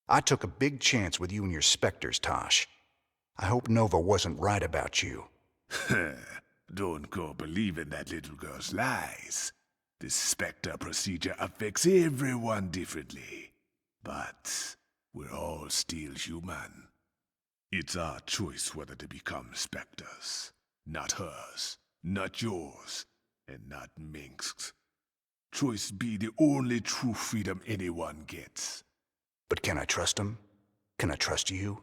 I took a big chance with you and your specters, Tosh. I hope Nova wasn't right about you. Don't go believing that little girl's lies. This Spectre procedure affects everyone differently. But we're all still human. It's our choice whether to become Spectres. Not hers, not yours, and not Minsk's. Choice be the only true freedom anyone gets. But can I trust him? Can I trust you?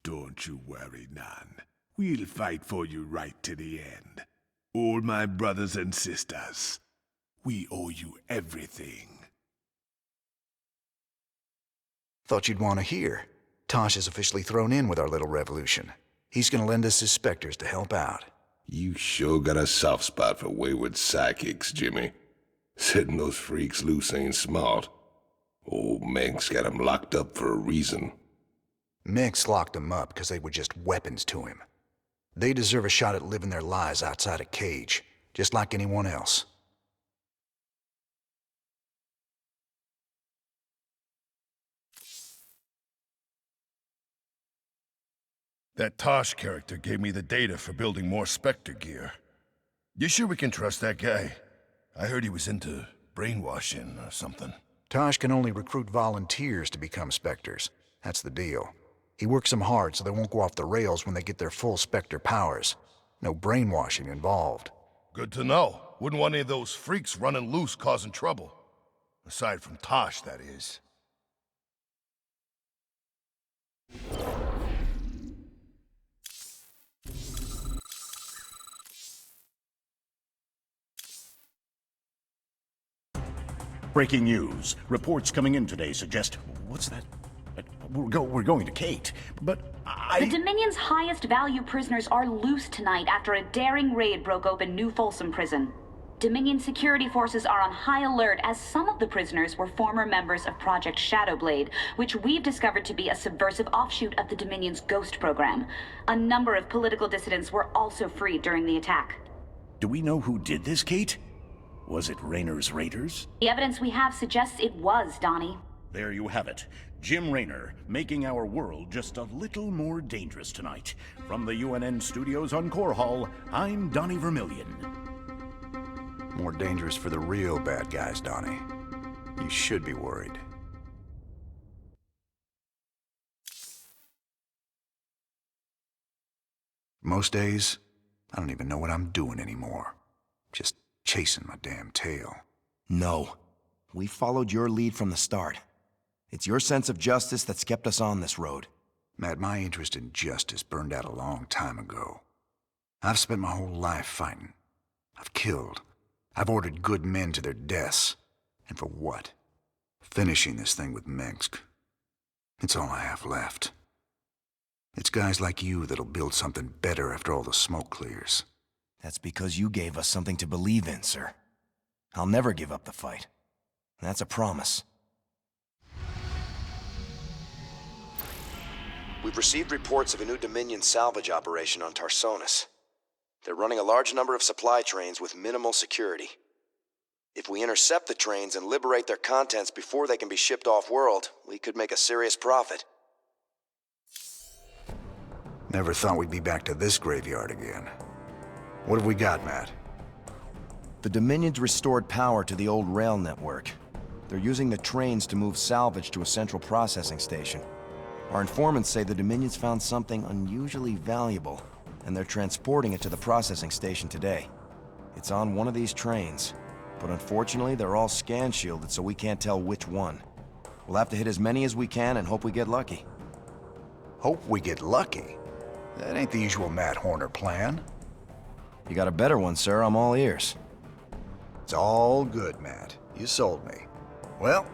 Don't you worry, Nan. We'll fight for you right to the end. All my brothers and sisters. We owe you everything. Thought you'd want to hear. Tosh is officially thrown in with our little revolution. He's gonna lend us his specters to help out. You sure got a soft spot for wayward psychics, Jimmy. Setting those freaks loose ain't smart. Old Manx got 'em locked up for a reason. Mix locked them up because they were just weapons to him. They deserve a shot at living their lives outside a cage, just like anyone else. That Tosh character gave me the data for building more Spectre gear. You sure we can trust that guy? I heard he was into brainwashing or something. Tosh can only recruit volunteers to become Spectres. That's the deal. He works them hard so they won't go off the rails when they get their full Spectre powers. No brainwashing involved. Good to know. Wouldn't want any of those freaks running loose causing trouble. Aside from Tosh, that is. Breaking news. Reports coming in today suggest... What's that? We're going to Kate, but The Dominion's highest value prisoners are loose tonight after a daring raid broke open New Folsom Prison. Dominion security forces are on high alert as some of the prisoners were former members of Project Shadowblade, which we've discovered to be a subversive offshoot of the Dominion's Ghost program. A number of political dissidents were also freed during the attack. Do we know who did this, Kate? Was it Raynor's Raiders? The evidence we have suggests it was, Donnie. There you have it. Jim Raynor, making our world just a little more dangerous tonight. From the UNN studios on Core Hall, I'm Donnie Vermillion. More dangerous for the real bad guys, Donnie. You should be worried. Most days, I don't even know what I'm doing anymore. Just chasing my damn tail. No. We followed your lead from the start. It's your sense of justice that's kept us on this road. Matt, my interest in justice burned out a long time ago. I've spent my whole life fighting. I've killed. I've ordered good men to their deaths. And for what? Finishing this thing with Minsk. It's all I have left. It's guys like you that'll build something better after all the smoke clears. That's because you gave us something to believe in, sir. I'll never give up the fight. That's a promise. We've received reports of a new Dominion salvage operation on Tarsonis. They're running a large number of supply trains with minimal security. If we intercept the trains and liberate their contents before they can be shipped off-world, we could make a serious profit. Never thought we'd be back to this graveyard again. What have we got, Matt? The Dominion's restored power to the old rail network. They're using the trains to move salvage to a central processing station. Our informants say the Dominion's found something unusually valuable, and they're transporting it to the processing station today. It's on one of these trains, but unfortunately they're all scan shielded, so we can't tell which one. We'll have to hit as many as we can and hope we get lucky. Hope we get lucky? That ain't the usual Matt Horner plan. You got a better one, sir. I'm all ears. It's all good, Matt. You sold me. Well,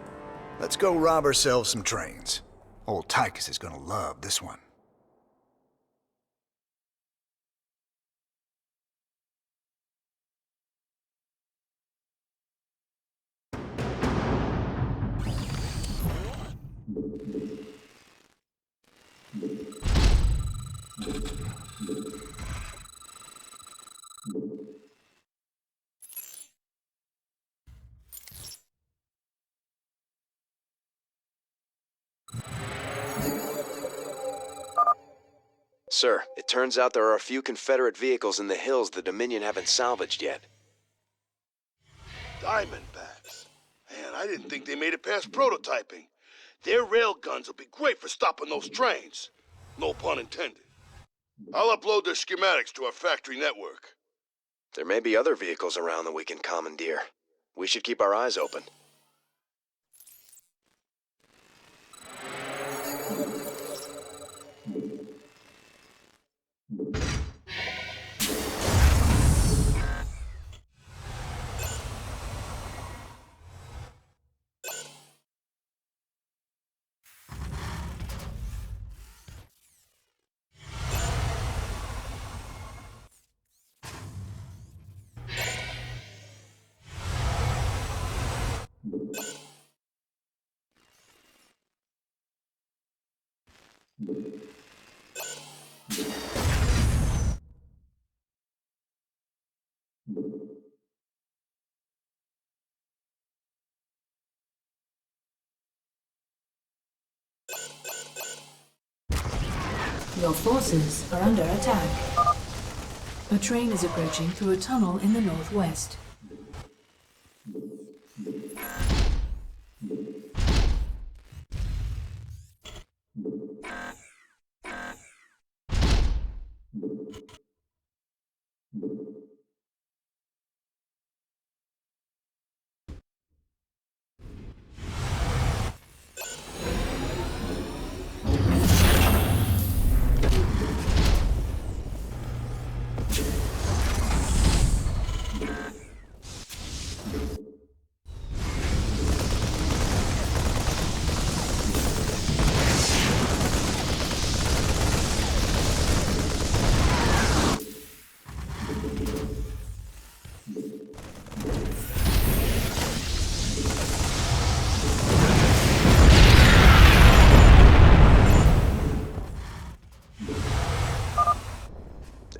let's go rob ourselves some trains. Old Tychus is gonna love this one. Sir, it turns out there are a few Confederate vehicles in the hills the Dominion haven't salvaged yet. Diamondbacks. Man, I didn't think they made it past prototyping. Their railguns will be great for stopping those trains. No pun intended. I'll upload their schematics to our factory network. There may be other vehicles around that we can commandeer. We should keep our eyes open. Your forces are under attack. A train is approaching through a tunnel in the northwest.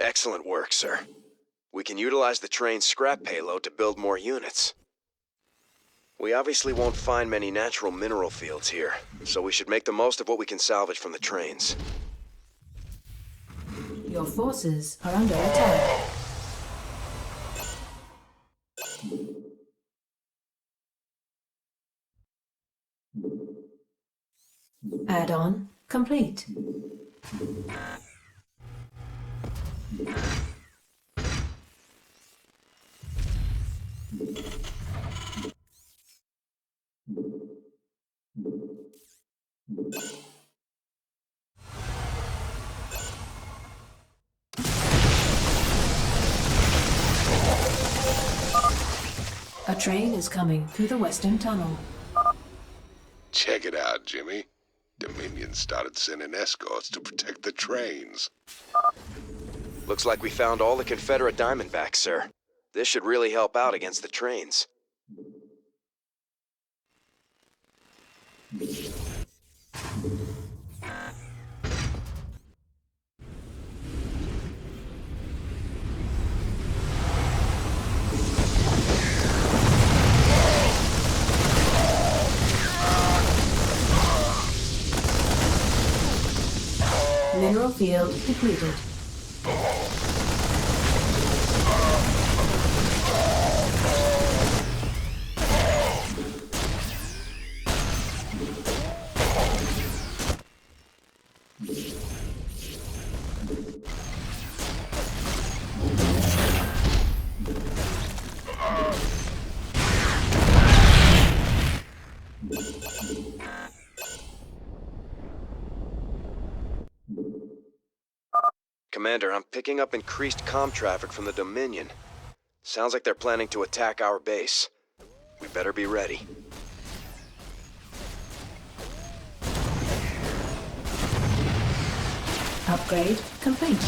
Excellent work, sir. We can utilize the train's scrap payload to build more units. We obviously won't find many natural mineral fields here, so we should make the most of what we can salvage from the trains. Your forces are under attack. Add-on complete. A train is coming through the western tunnel. Check it out, Jimmy. Dominion started sending escorts to protect the trains. Looks like we found all the Confederate Diamondbacks, sir. This should really help out against the trains. Mineral field depleted. Commander, I'm picking up increased comm traffic from the Dominion. Sounds like they're planning to attack our base. We better be ready. Upgrade complete.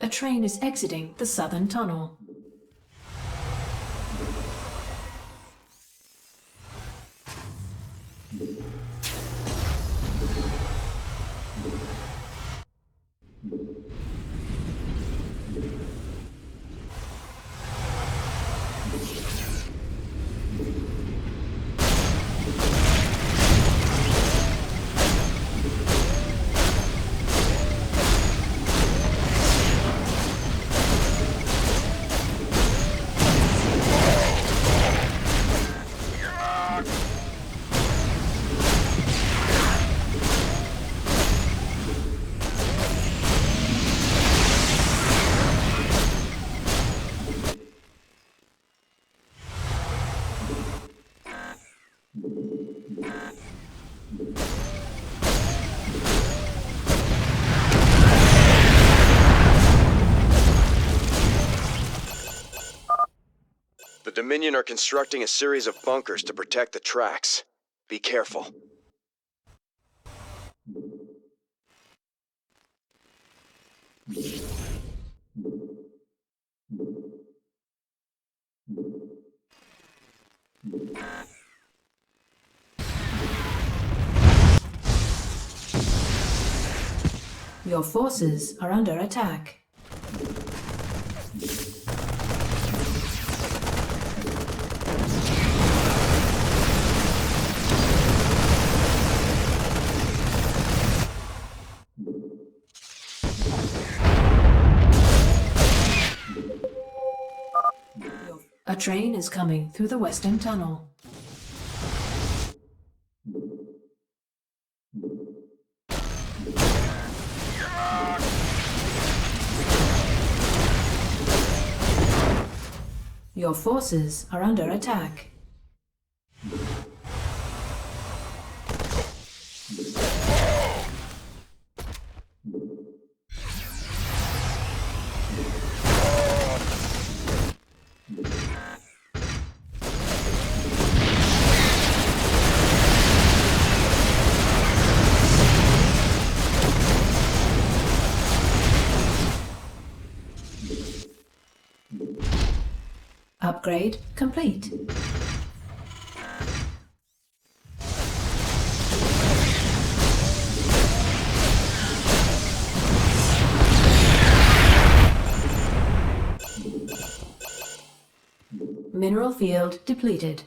A train is exiting the southern tunnel. Dominion are constructing a series of bunkers to protect the tracks. Be careful. Your forces are under attack. A train is coming through the western tunnel. Your forces are under attack. Upgrade complete. Mineral field depleted.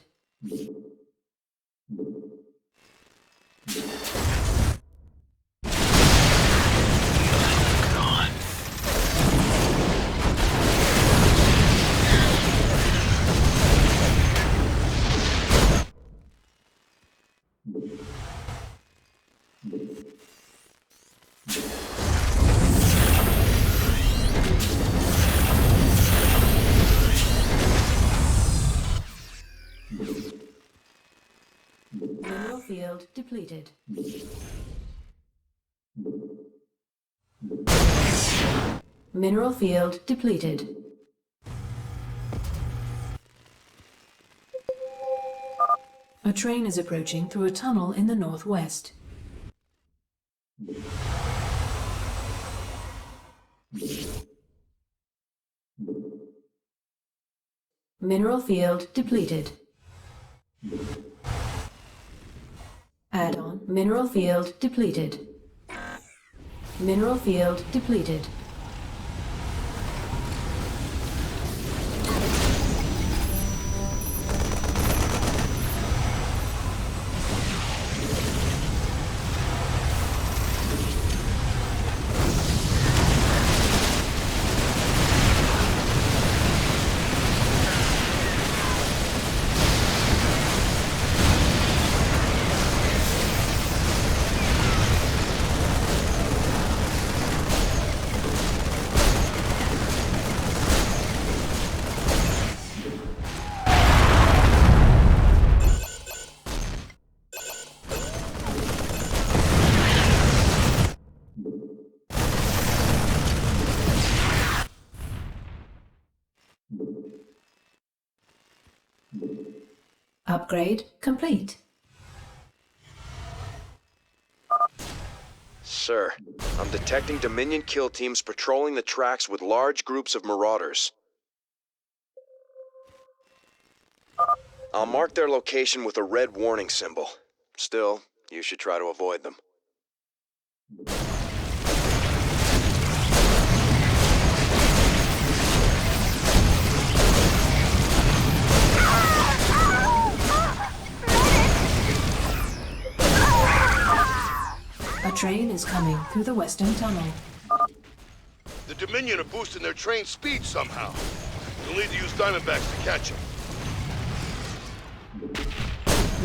Mineral field depleted. Mineral field depleted. A train is approaching through a tunnel in the northwest. Mineral field depleted. Add-on. Mineral field depleted. Mineral field depleted. Upgrade complete. Sir, I'm detecting Dominion kill teams patrolling the tracks with large groups of marauders. I'll mark their location with a red warning symbol. Still, you should try to avoid them. A train is coming through the western tunnel. The Dominion are boosting their train speed somehow. You'll need to use Diamondbacks to catch them.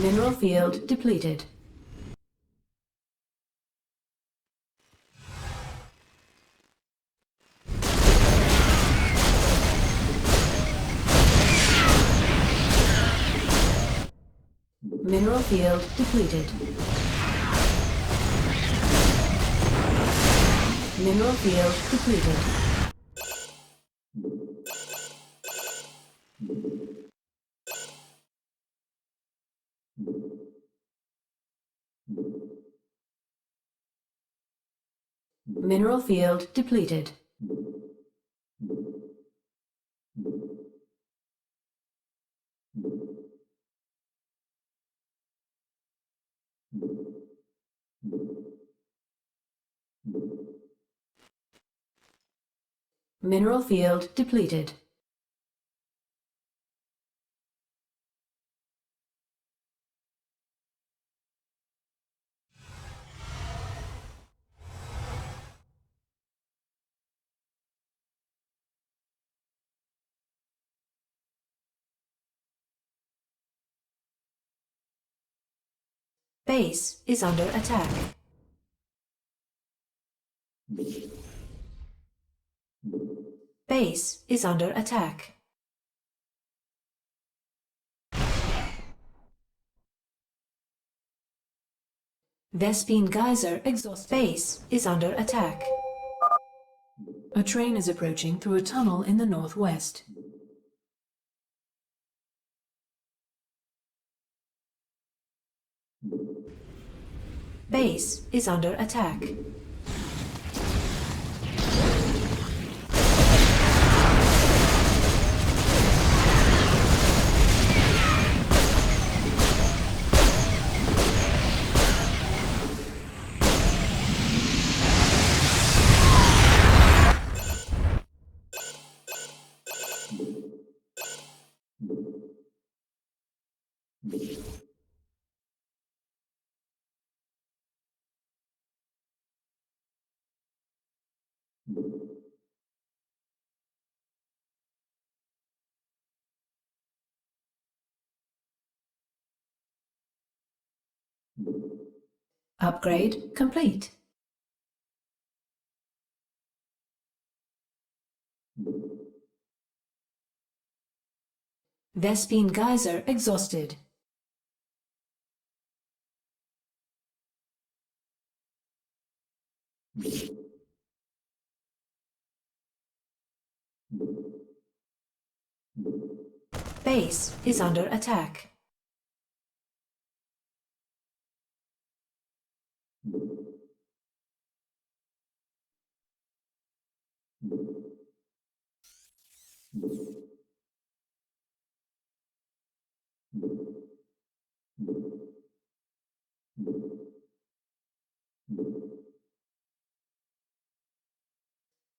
Mineral field depleted. Mineral field depleted. Mineral field depleted. Mineral field depleted. Mineral field depleted. Base is under attack. Base is under attack. Vespine geyser exhaust. Base is under attack. A train is approaching through a tunnel in the northwest. Base is under attack. Upgrade complete. Vespine geyser exhausted. Base is under attack.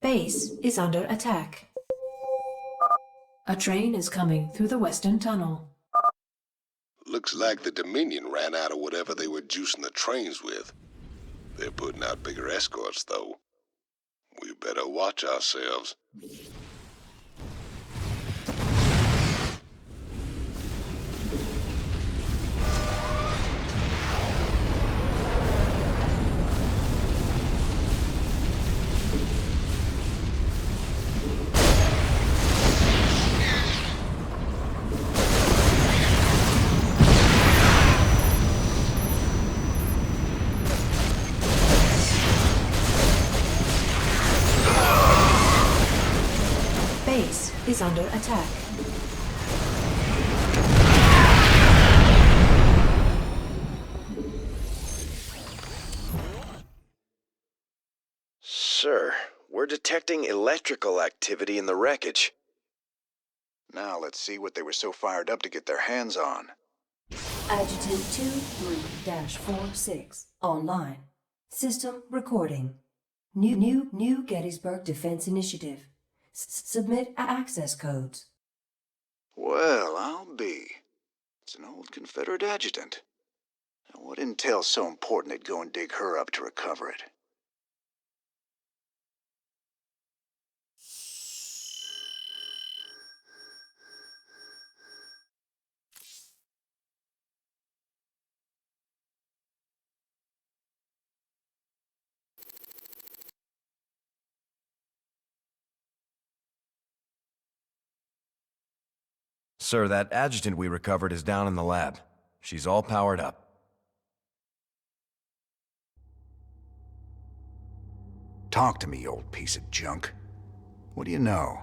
Base is under attack. A train is coming through the western tunnel. Looks like the Dominion ran out of whatever they were juicing the trains with. They're putting out bigger escorts, though. We better watch ourselves. Base is under attack. Sir, we're detecting electrical activity in the wreckage. Now let's see what they were so fired up to get their hands on. Adjutant 23-46 online. System recording. New Gettysburg Defense Initiative. Submit access codes. Well, I'll be. It's an old Confederate adjutant. Now, what intel's so important they'd go and dig her up to recover it? Sir, that adjutant we recovered is down in the lab. She's all powered up. Talk to me, you old piece of junk. What do you know?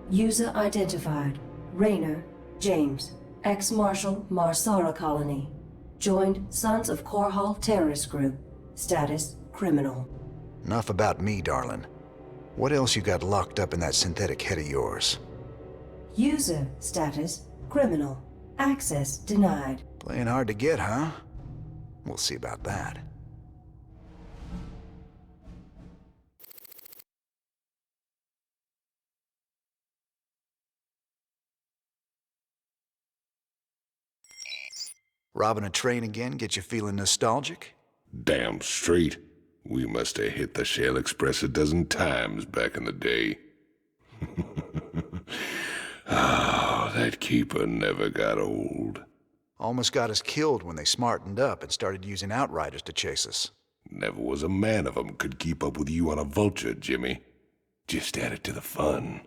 User identified. Raynor, James. Ex-Marshal, Marsara Colony. Joined Sons of Korhal Terrorist Group. Status criminal. Enough about me, darling. What else you got locked up in that synthetic head of yours? User status criminal. Access denied. Playing hard to get, huh? We'll see about that. Robbing a train again get you feeling nostalgic? Damn straight. We must have hit the Shell Express a dozen times back in the day. Ah, that keeper never got old. Almost got us killed when they smartened up and started using outriders to chase us. Never was a man of 'em could keep up with you on a vulture, Jimmy. Just added to the fun.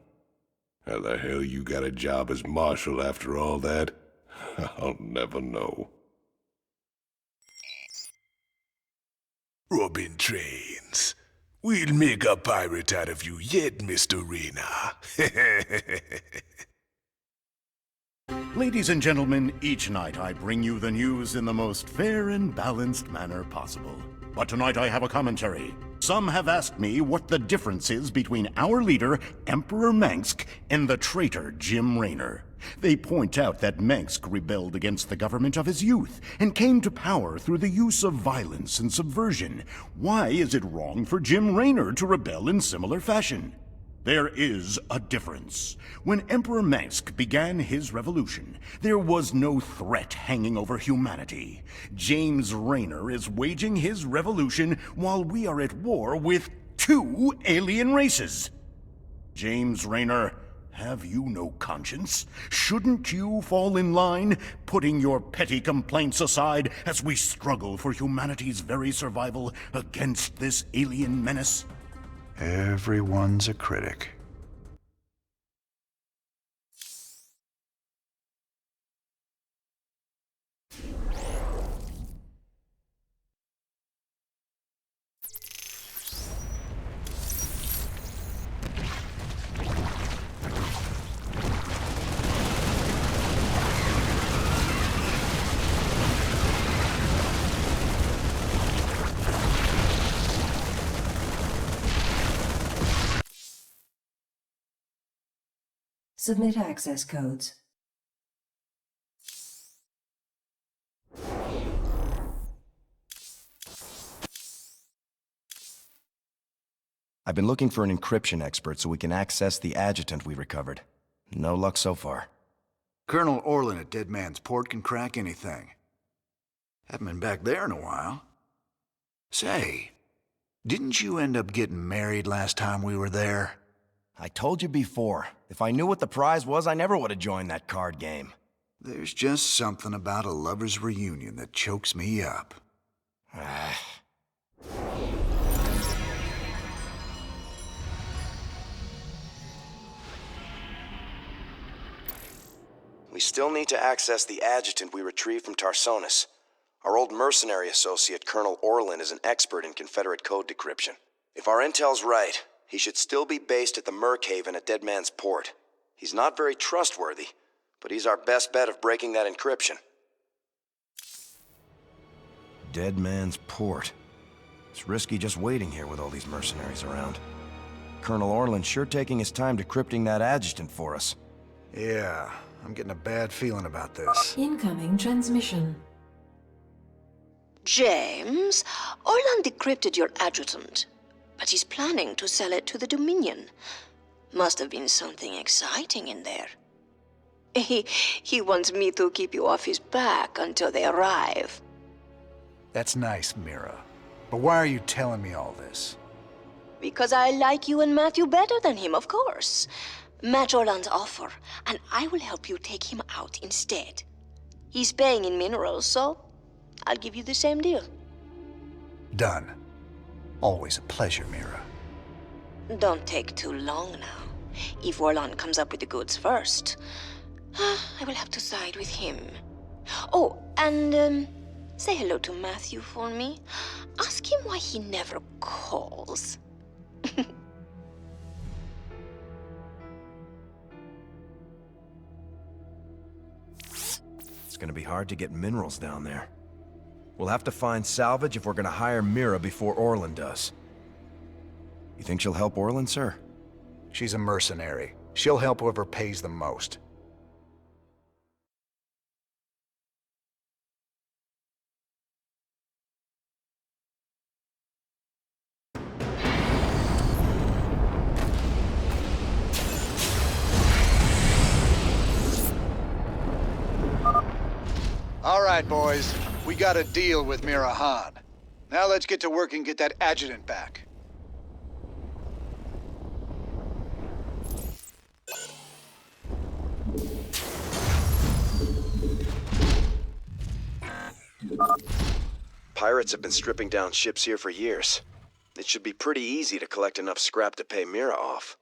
How the hell you got a job as marshal after all that? I'll never know. Robbing trains. We'll make a pirate out of you yet, Mr. Rayner. Ladies and gentlemen, each night I bring you the news in the most fair and balanced manner possible. But tonight I have a commentary. Some have asked me what the difference is between our leader, Emperor Mengsk, and the traitor Jim Raynor. They point out that Mengsk rebelled against the government of his youth and came to power through the use of violence and subversion. Why is it wrong for Jim Raynor to rebel in similar fashion? There is a difference. When Emperor Mengsk began his revolution, there was no threat hanging over humanity. James Raynor is waging his revolution while we are at war with 2 alien races. James Raynor, have you no conscience? Shouldn't you fall in line, putting your petty complaints aside as we struggle for humanity's very survival against this alien menace? Everyone's a critic. Submit access codes. I've been looking for an encryption expert so we can access the adjutant we recovered. No luck so far. Colonel Orlin at Dead Man's Port can crack anything. Haven't been back there in a while. Say, didn't you end up getting married last time we were there? I told you before, if I knew what the prize was, I never would have joined that card game. There's just something about a lover's reunion that chokes me up. We still need to access the adjutant we retrieved from Tarsonis. Our old mercenary associate, Colonel Orlin, is an expert in Confederate code decryption. If our intel's right, he should still be based at the Merkhaven at Dead Man's Port. He's not very trustworthy, but he's our best bet of breaking that encryption. Dead Man's Port. It's risky just waiting here with all these mercenaries around. Colonel Orlin's sure taking his time decrypting that adjutant for us. Yeah, I'm getting a bad feeling about this. Incoming transmission. James, Orlan decrypted your adjutant, but he's planning to sell it to the Dominion. Must have been something exciting in there. He wants me to keep you off his back until they arrive. That's nice, Mira. But why are you telling me all this? Because I like you and Matthew better than him, of course. Match Orlan's offer, and I will help you take him out instead. He's paying in minerals, so I'll give you the same deal. Done. Always a pleasure, Mira. Don't take too long now. If Orlan comes up with the goods first, I will have to side with him. Oh, and say hello to Matthew for me. Ask him why he never calls. It's gonna be hard to get minerals down there. We'll have to find salvage if we're gonna hire Mira before Orlan does. You think she'll help Orlan, sir? She's a mercenary. She'll help whoever pays the most. All right, boys. We got a deal with Mirahan. Now let's get to work and get that adjutant back. Pirates have been stripping down ships here for years. It should be pretty easy to collect enough scrap to pay Mira off.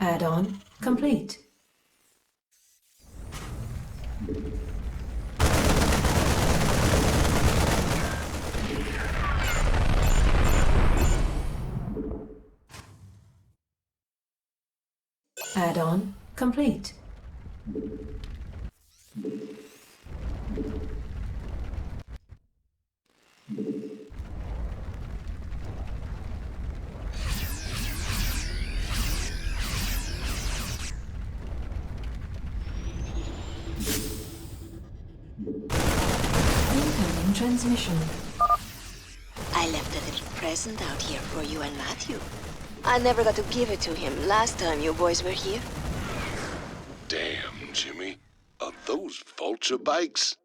Add-on complete. Add-on complete. Incoming transmission. I left a little present out here for you and Matthew. I never got to give it to him last time you boys were here. Damn, Jimmy. Are those vulture bikes?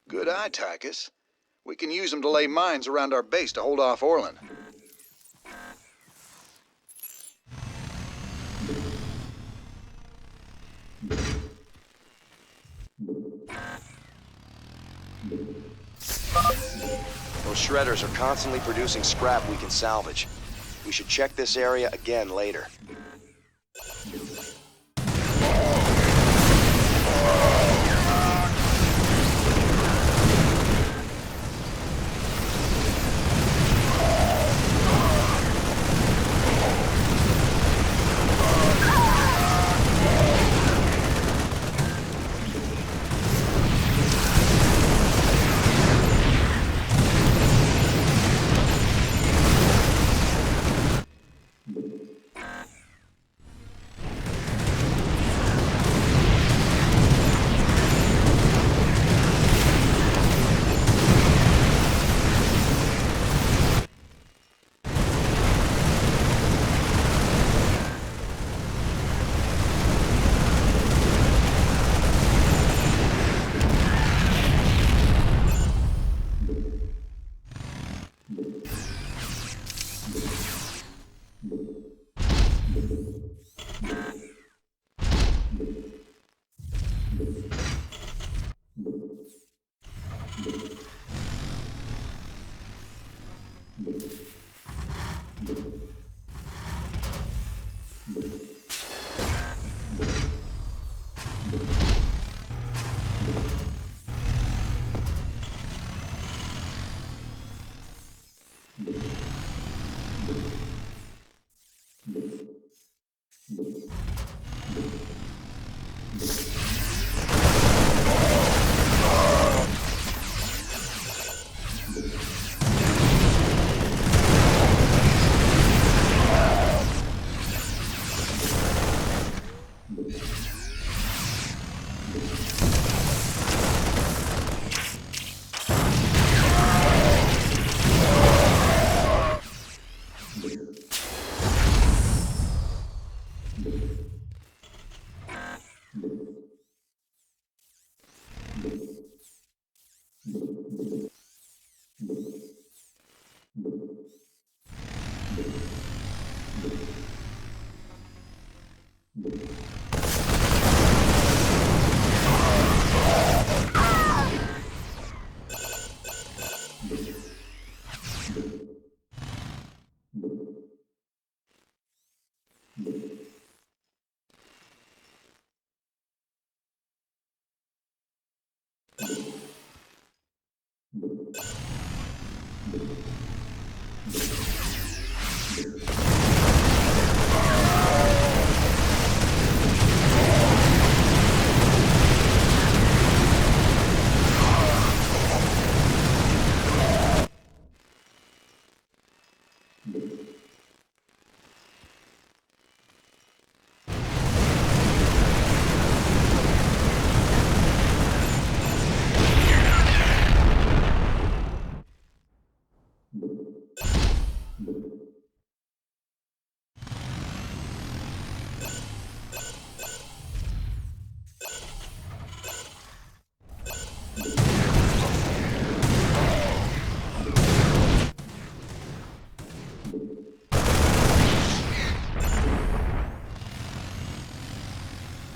Good eye, Tychus. We can use them to lay mines around our base to hold off Orlan. Those shredders are constantly producing scrap we can salvage. We should check this area again later.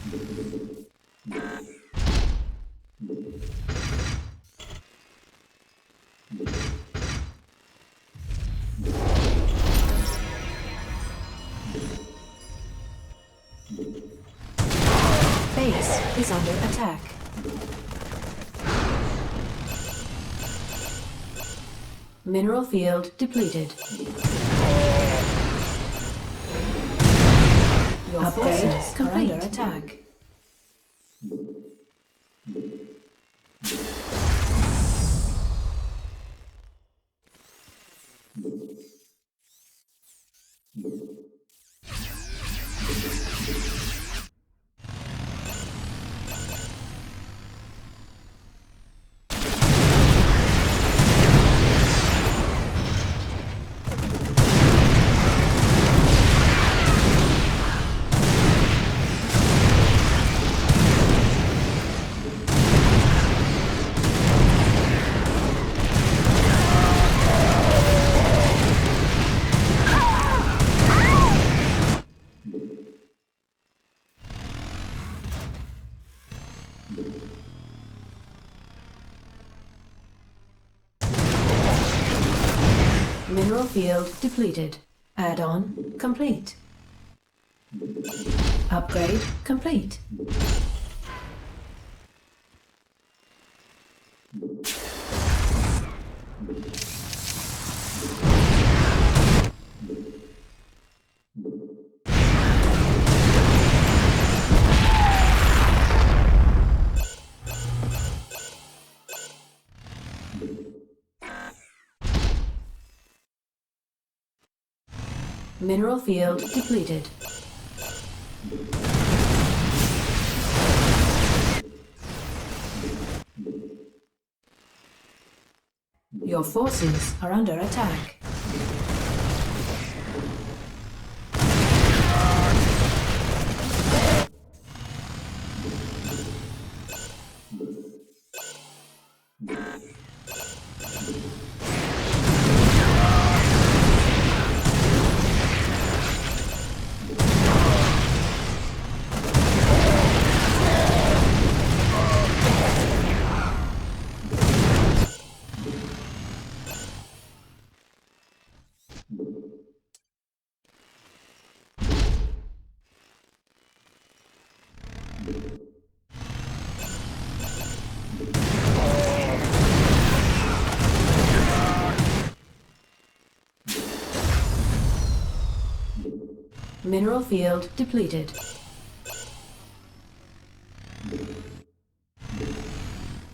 Base is under attack. Mineral field depleted. Your forces are under attack. Mineral field depleted. Add-on complete. Upgrade complete. Mineral field depleted. Your forces are under attack. Mineral field depleted.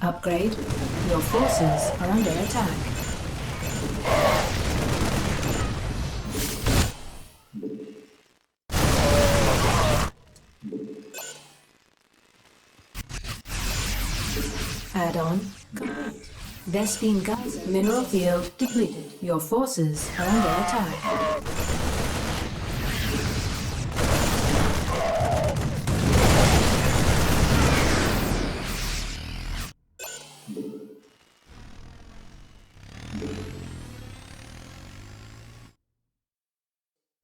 Upgrade. Your forces are under attack. Add-on complete. Vespine Geyser. Mineral field depleted. Your forces are under attack.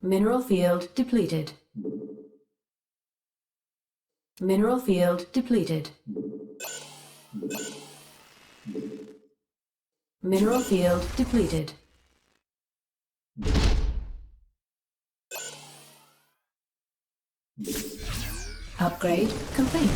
Mineral field depleted. Mineral field depleted. Mineral field depleted. Upgrade complete.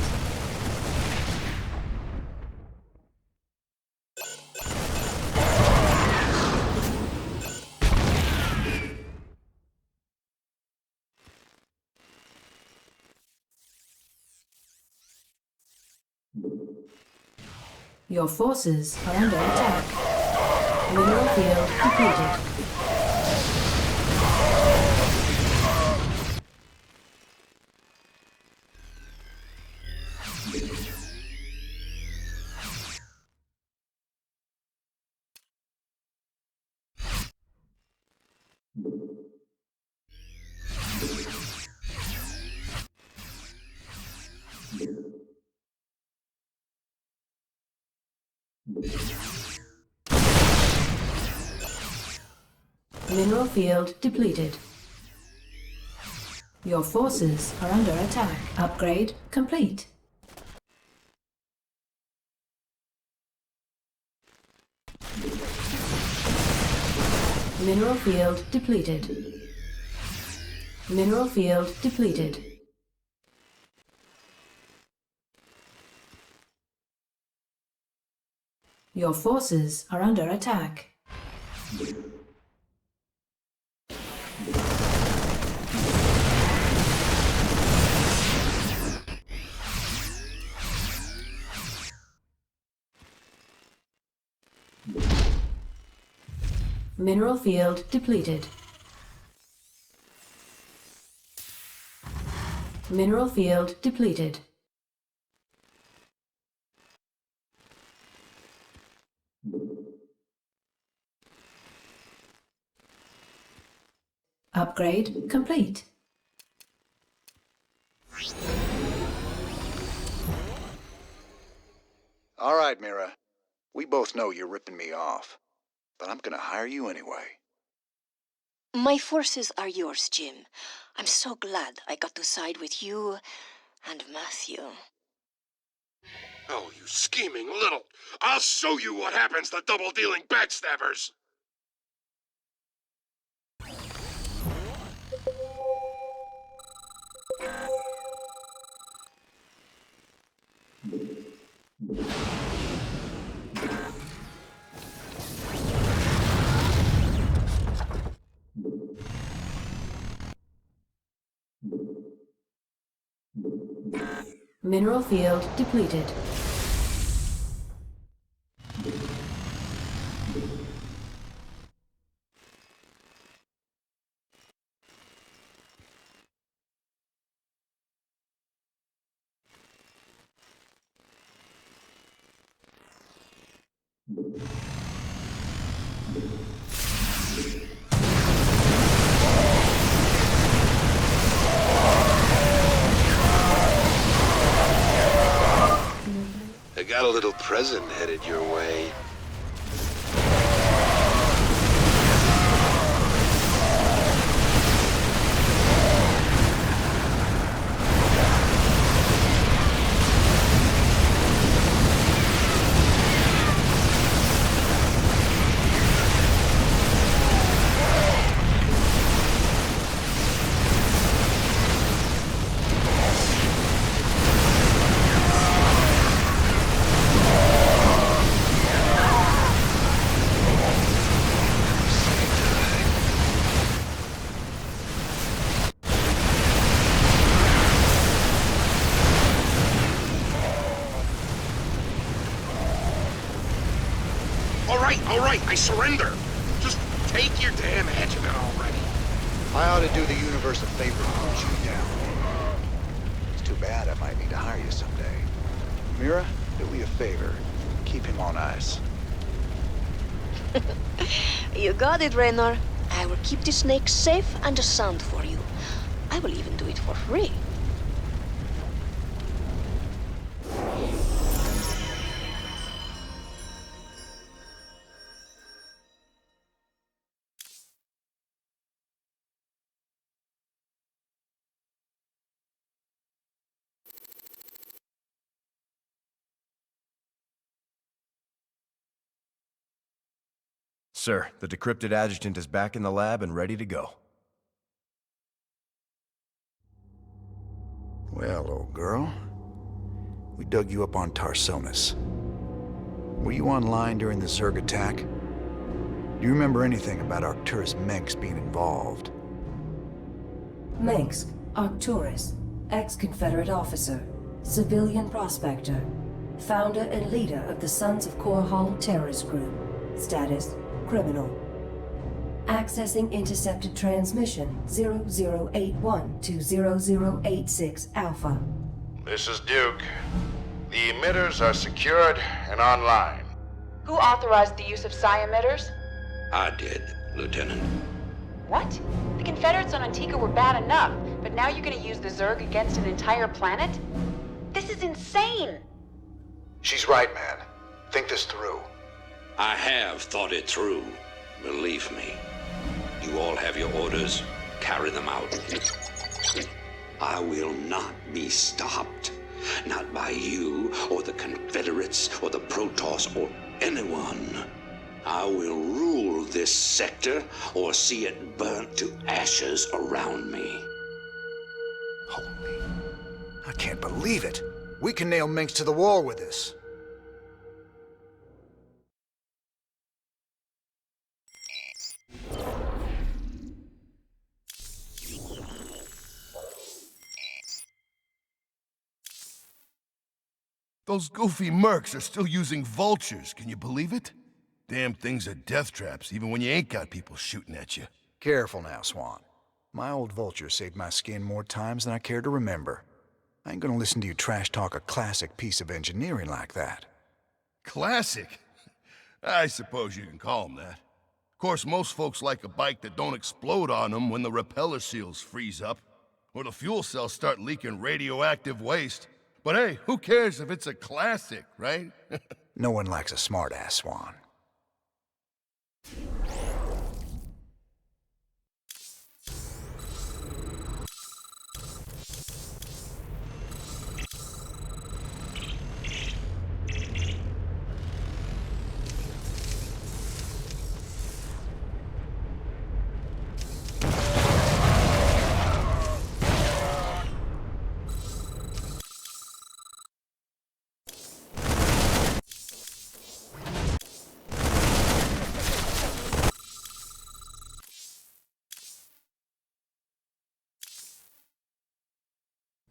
Your forces are under attack. Mineral field depleted. Mineral field depleted. Your forces are under attack. Upgrade complete. Mineral field depleted. Mineral field depleted. Your forces are under attack. Mineral field depleted. Mineral field depleted. Upgrade complete. All right, Mira. We both know you're ripping me off, but I'm gonna hire you anyway. My forces are yours, Jim. I'm so glad I got to side with you and Matthew. Oh, you scheming little... I'll show you what happens to double-dealing backstabbers! Mineral field depleted. I got a little present headed your way. All right, I surrender. Just take your damn adjuvant already. I ought to do the universe a favor and put you down. It's too bad I might need to hire you someday. Mira, do me a favor. Keep him on ice. You got it, Raynor. I will keep the snake safe and sound for you. I will even do it for free. Sir, the decrypted adjutant is back in the lab and ready to go. Well, old girl, we dug you up on Tarsonis. Were you online during the Zerg attack? Do you remember anything about Arcturus Menks being involved? Menks, Arcturus, ex-Confederate officer, civilian prospector, founder and leader of the Sons of Korhal terrorist group. Status, criminal. Accessing intercepted transmission 0081 to 0086 Alpha. This is Duke. The emitters are secured and online. Who authorized the use of psi emitters? I did, Lieutenant. What? The Confederates on Antigua were bad enough, but now you're gonna use the Zerg against an entire planet? This is insane! She's right, man. Think this through. I have thought it through. Believe me. You all have your orders. Carry them out. I will not be stopped. Not by you, or the Confederates, or the Protoss, or anyone. I will rule this sector, or see it burnt to ashes around me. Holy... I can't believe it. We can nail Minx to the wall with this. Those goofy mercs are still using vultures, can you believe it? Damn things are death traps, even when you ain't got people shooting at you. Careful now, Swan. My old vulture saved my skin more times than I care to remember. I ain't gonna listen to you trash talk a classic piece of engineering like that. Classic? I suppose you can call them that. Of course, most folks like a bike that don't explode on them when the repeller seals freeze up, or the fuel cells start leaking radioactive waste. But hey, who cares if it's a classic, right? No one likes a smart-ass, Swan.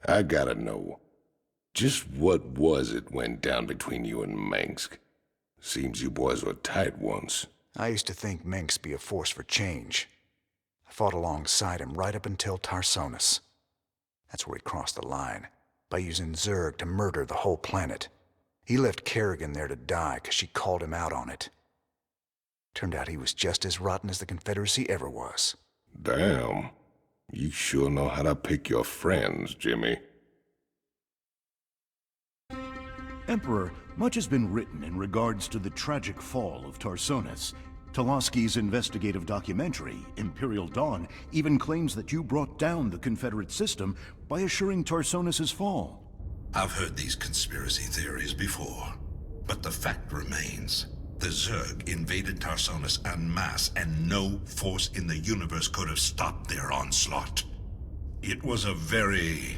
I gotta know, just what was it went down between you and Minsk? Seems you boys were tight once. I used to think Minx be a force for change. I fought alongside him right up until Tarsonis. That's where he crossed the line, by using Zerg to murder the whole planet. He left Kerrigan there to die because she called him out on it. Turned out he was just as rotten as the Confederacy ever was. Damn. You sure know how to pick your friends, Jimmy. Emperor, much has been written in regards to the tragic fall of Tarsonis. Toloski's investigative documentary, Imperial Dawn, even claims that you brought down the Confederate system by assuring Tarsonis' fall. I've heard these conspiracy theories before, but the fact remains. The Zerg invaded Tarsonis en masse, and no force in the universe could have stopped their onslaught. It was a very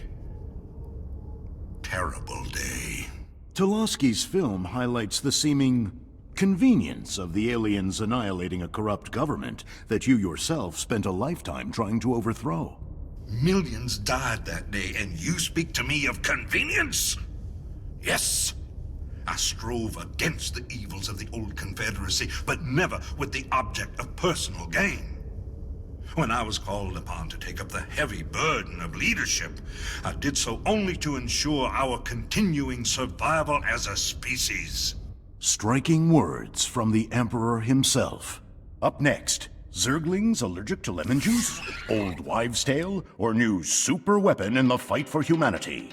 terrible day. Toloski's film highlights the seeming convenience of the aliens annihilating a corrupt government that you yourself spent a lifetime trying to overthrow. Millions died that day, and you speak to me of convenience? Yes. I strove against the evils of the old Confederacy, but never with the object of personal gain. When I was called upon to take up the heavy burden of leadership, I did so only to ensure our continuing survival as a species. Striking words from the Emperor himself. Up next, Zerglings allergic to lemon juice, old wives' tale, or new super weapon in the fight for humanity.